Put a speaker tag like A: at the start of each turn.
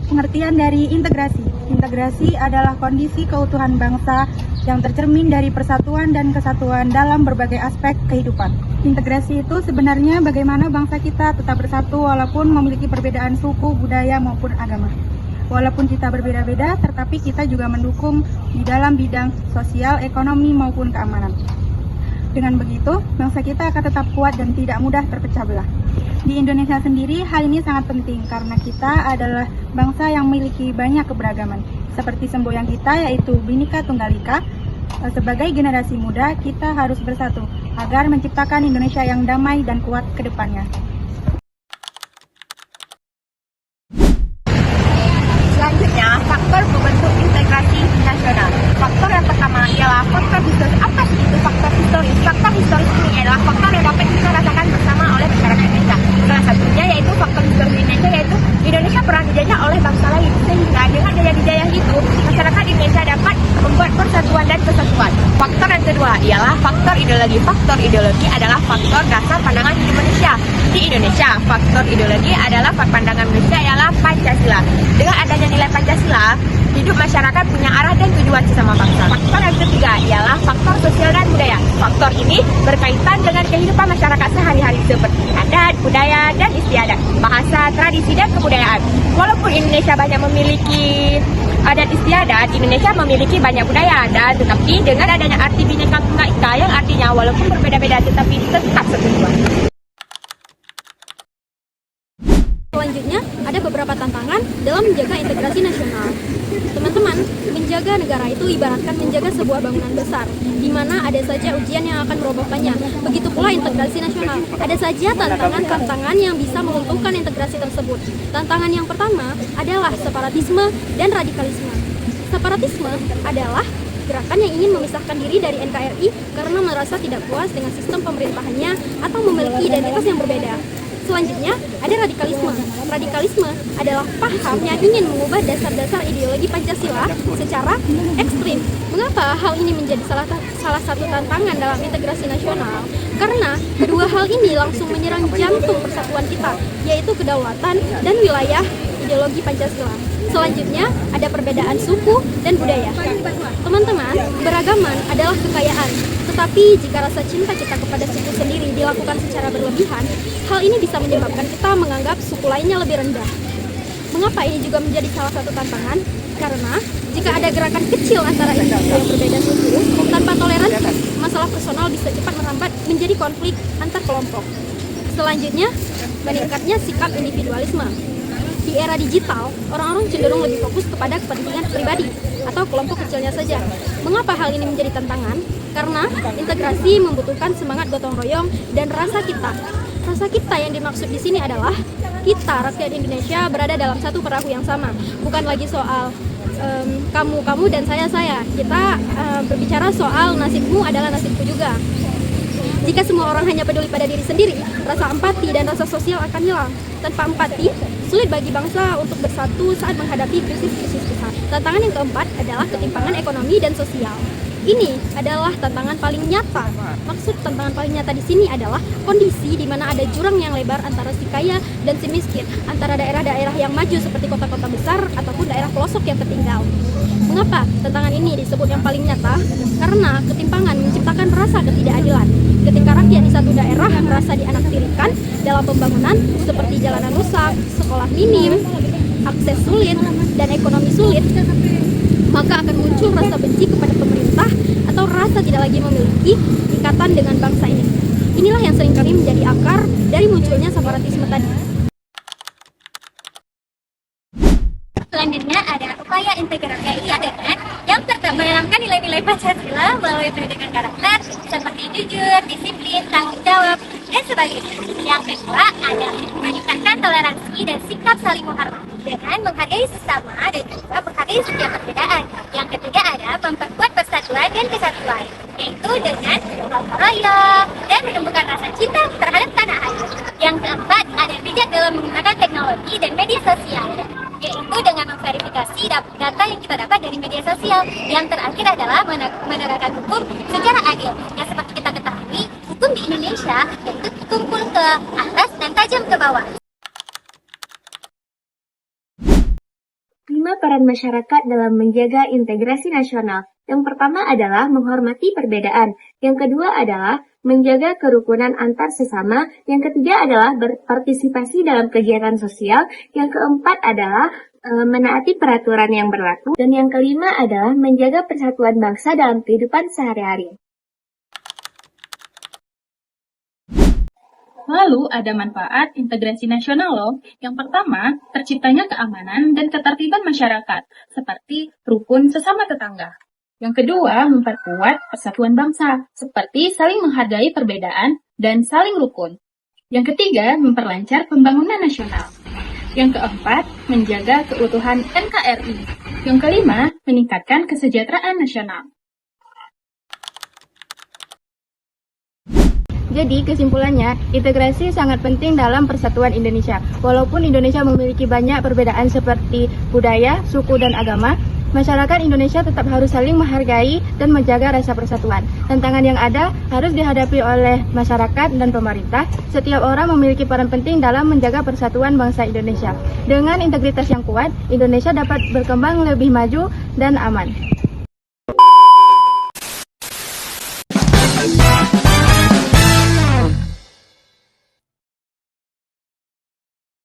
A: Pengertian dari integrasi. Integrasi adalah kondisi keutuhan bangsa yang tercermin dari persatuan dan kesatuan dalam berbagai aspek kehidupan. Integrasi itu sebenarnya bagaimana bangsa kita tetap bersatu walaupun memiliki perbedaan suku, budaya maupun agama. Walaupun kita berbeda-beda, tetapi kita juga mendukung di dalam bidang sosial, ekonomi maupun keamanan. Dengan begitu, bangsa kita akan tetap kuat dan tidak mudah terpecah belah. Di Indonesia sendiri, hal ini sangat penting karena kita adalah bangsa yang memiliki banyak keberagaman. Seperti semboyan kita yaitu Bhinneka Tunggal Ika, sebagai generasi muda kita harus bersatu agar menciptakan Indonesia yang damai dan kuat ke depannya.
B: Selanjutnya, faktor membentuk integrasi nasional. Faktor yang pertama ialah faktor historis. Apa sih itu faktor historis? Faktor historis ini adalah faktor yang dapat kita rasakan bersama oleh masyarakat Indonesia. Salah satunya yaitu faktor historis Indonesia, yaitu Indonesia pernah dijajah oleh bangsa lain, sehingga dengan dijajah itu masyarakat Indonesia dapat membuat persatuan dan kesatuan. Faktor yang kedua ialah faktor ideologi. Faktor ideologi adalah faktor dasar pandangan hidup manusia. Di Indonesia, faktor ideologi adalah pandangan manusia ialah Pancasila. Dengan adanya nilai Pancasila, hidup masyarakat punya arah dan tujuan sesama bangsa. Faktor yang ketiga ialah faktor sosial dan budaya. Faktor ini berkaitan dengan kehidupan masyarakat sehari-hari seperti adat, budaya, dan istiadat, bahasa, tradisi, dan kebudayaan. Walaupun Indonesia banyak memiliki adat istiadat, Indonesia memiliki banyak budaya, dan tetapi dengan adanya arti Bhinneka Tunggal Ika yang artinya walaupun berbeda-beda tetapi tetap satu tujuan.
C: Selanjutnya, ada beberapa tantangan dalam menjaga integrasi nasional. Teman-teman, menjaga negara itu ibaratkan menjaga sebuah bangunan besar, di mana ada saja ujian yang akan merobohkannya. Begitu pula integrasi nasional. Ada saja tantangan-tantangan yang bisa menguntungkan integrasi tersebut. Tantangan yang pertama adalah separatisme dan radikalisme. Separatisme adalah gerakan yang ingin memisahkan diri dari NKRI karena merasa tidak puas dengan sistem pemerintahannya atau memiliki identitas yang berbeda. Selanjutnya, ada radikalisme. Radikalisme adalah paham yang ingin mengubah dasar-dasar ideologi Pancasila secara ekstrim. Mengapa hal ini menjadi salah satu tantangan dalam integrasi nasional? Karena kedua hal ini langsung menyerang jantung persatuan kita, yaitu kedaulatan dan wilayah ideologi Pancasila. Selanjutnya, ada perbedaan suku dan budaya. Teman-teman, beragaman adalah kekayaan. Tetapi jika rasa cinta kita kepada suku sendiri dilakukan secara berlebihan, hal ini bisa menyebabkan kita menganggap suku lainnya lebih rendah. Mengapa ini juga menjadi salah satu tantangan? Karena jika ada gerakan kecil antara individu yang berbeda suku, tanpa toleransi, masalah personal bisa cepat merambat menjadi konflik antar kelompok. Selanjutnya, meningkatnya sikap individualisme. Di era digital, orang-orang cenderung lebih fokus kepada kepentingan pribadi atau kelompok kecilnya saja. Mengapa hal ini menjadi tantangan? Karena integrasi membutuhkan semangat gotong royong dan rasa kita. Rasa kita yang dimaksud di sini adalah kita, rakyat Indonesia, berada dalam satu perahu yang sama. Bukan lagi soal kamu dan saya. Kita berbicara soal nasibmu adalah nasibku juga. Jika semua orang hanya peduli pada diri sendiri, rasa empati dan rasa sosial akan hilang. Tanpa empati, sulit bagi bangsa untuk bersatu saat menghadapi krisis-krisis besar. Tantangan yang keempat adalah ketimpangan ekonomi dan sosial. Ini adalah tantangan paling nyata. Maksud tantangan paling nyata di sini adalah kondisi di mana ada jurang yang lebar antara si kaya dan si miskin, antara daerah-daerah yang maju seperti kota-kota besar ataupun daerah pelosok yang tertinggal. Mengapa tantangan ini disebut yang paling nyata? Karena ketimpangan menciptakan rasa ketidakadilan. Ketika rakyat di satu daerah merasa dianaktirikan dalam pembangunan seperti jalanan rusak, sekolah minim, akses sulit, dan ekonomi sulit, maka akan muncul rasa benci kepada pemerintah atau rasa tidak lagi memiliki ikatan dengan bangsa ini. Inilah yang seringkali menjadi akar dari munculnya separatisme tadi.
D: Selanjutnya ada upaya integrasi dengan yang menanamkan nilai-nilai Pancasila melalui pendidikan karakter seperti jujur, disiplin, tanggung jawab, dan sebagainya. Yang kedua adalah meningkatkan toleransi dan sikap saling menghormati dengan menghargai sesama dan juga menghargai setiap perbedaan. Yang ketiga ada memperkuat persatuan dan kesatuan, yaitu dengan gotong royong dan menumbuhkan rasa cinta terhadap tanah air. Yang keempat ada bijak dalam menggunakan teknologi dan media sosial, yaitu dengan memverifikasi data yang kita dapat dari media sosial. Yang terakhir adalah menegakkan hukum secara adil. Yang seperti kita ketahui, hukum di Indonesia yaitu tumpul ke atas dan tajam ke bawah.
E: peran masyarakat dalam menjaga integrasi nasional? Yang pertama adalah menghormati perbedaan. Yang kedua adalah menjaga kerukunan antar sesama. Yang ketiga adalah berpartisipasi dalam kegiatan sosial. Yang keempat adalah menaati peraturan yang berlaku. Dan yang kelima adalah menjaga persatuan bangsa dalam kehidupan sehari-hari.
F: Lalu ada manfaat integrasi nasional loh. Yang pertama, terciptanya keamanan dan ketertiban masyarakat, seperti rukun sesama tetangga. Yang kedua, memperkuat persatuan bangsa, seperti saling menghargai perbedaan dan saling rukun. Yang ketiga, memperlancar pembangunan nasional. Yang keempat, menjaga keutuhan NKRI. Yang kelima, meningkatkan kesejahteraan nasional.
A: Jadi kesimpulannya, integrasi sangat penting dalam persatuan Indonesia. Walaupun Indonesia memiliki banyak perbedaan seperti budaya, suku, dan agama, masyarakat Indonesia tetap harus saling menghargai dan menjaga rasa persatuan. Tantangan yang ada harus dihadapi oleh masyarakat dan pemerintah. Setiap orang memiliki peran penting dalam menjaga persatuan bangsa Indonesia. Dengan integritas yang kuat, Indonesia dapat berkembang lebih maju dan aman.